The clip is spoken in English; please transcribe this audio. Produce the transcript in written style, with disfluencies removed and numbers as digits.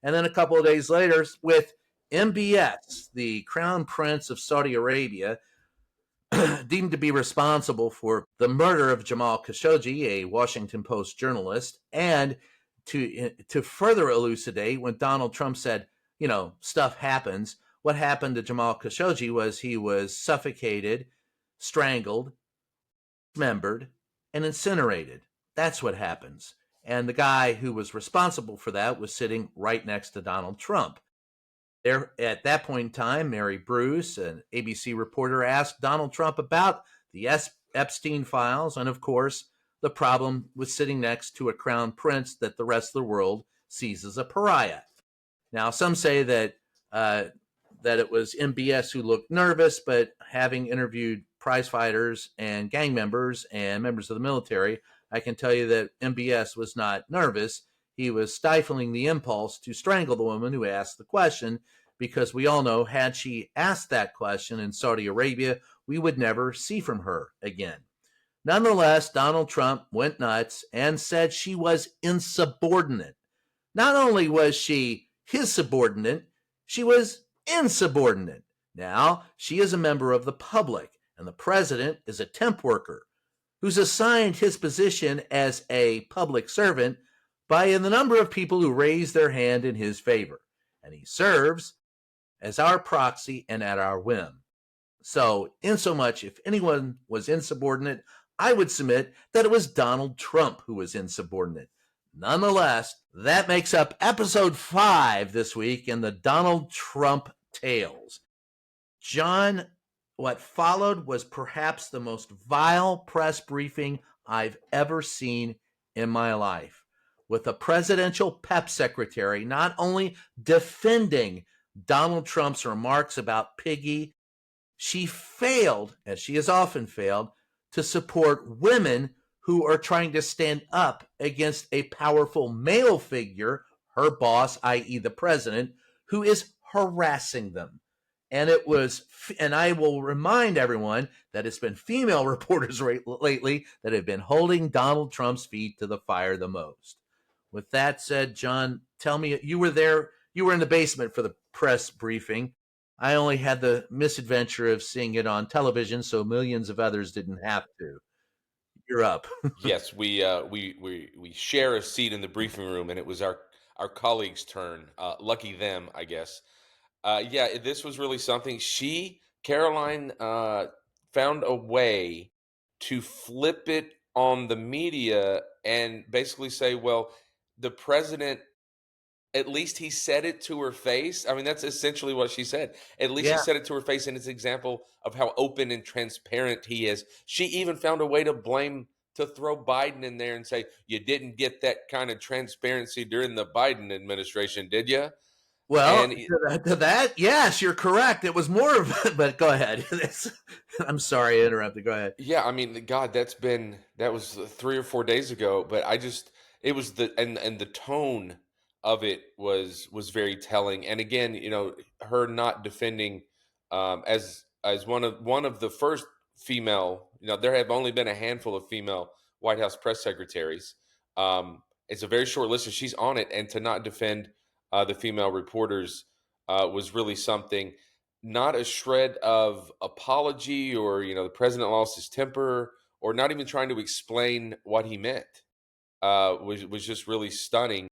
And then a couple of days later, with MBS, the Crown Prince of Saudi Arabia, deemed to be responsible for the murder of Jamal Khashoggi, a Washington Post journalist, and to further elucidate, when Donald Trump said, stuff happens, what happened to Jamal Khashoggi was he was suffocated, strangled, dismembered, and incinerated. That's what happens. And the guy who was responsible for that was sitting right next to Donald Trump. There, at that point in time, Mary Bruce, an ABC reporter, asked Donald Trump about the Epstein files, and of course, the problem was sitting next to a crown prince that the rest of the world sees as a pariah. Now, some say that it was MBS who looked nervous, but having interviewed prize fighters and gang members and members of the military, I can tell you that MBS was not nervous. He was stifling the impulse to strangle the woman who asked the question, because we all know, had she asked that question in Saudi Arabia, we would never see from her again. Nonetheless, Donald Trump went nuts and said she was insubordinate. Not only was she his subordinate, she was insubordinate. Now, she is a member of the public, and the president is a temp worker who's assigned his position as a public servant by the number of people who raise their hand in his favor. And he serves as our proxy and at our whim. So, insomuch, if anyone was insubordinate, I would submit that it was Donald Trump who was insubordinate. Nonetheless, that makes up episode 5 this week in the Donald Trump Tales. John, what followed was perhaps the most vile press briefing I've ever seen in my life, with a presidential PEP secretary not only defending Donald Trump's remarks about Piggy, she failed, as she has often failed, to support women who are trying to stand up against a powerful male figure, her boss, i.e. the president, who is harassing them. And I will remind everyone that it's been female reporters lately that have been holding Donald Trump's feet to the fire the most. With that said, John, tell me, you were there, you were in the basement for the press briefing. I only had the misadventure of seeing it on television, so millions of others didn't have to. You're up. Yes, we share a seat in the briefing room, and it was our colleague's turn. Lucky them, I guess. Yeah, this was really something. Caroline, found a way to flip it on the media and basically say, well, the president, at least he said it to her face. I mean, that's essentially what she said. At least he Yeah. said it to her face, and it's an example of how open and transparent he is. She even found a way to throw Biden in there and say, you didn't get that kind of transparency during the Biden administration, did you? Well, And to that, yes, you're correct. It was more of, but go ahead. I'm sorry I interrupted. Go ahead. yeah, I mean, God, that was 3 or 4 days ago, but it was and the tone of it was very telling. And again, her not defending, as one of the first female, there have only been a handful of female White House press secretaries. It's a very short list, and she's on it, and to not defend the female reporters was really something. Not a shred of apology, or the president lost his temper, or not even trying to explain what he meant. Was just really stunning.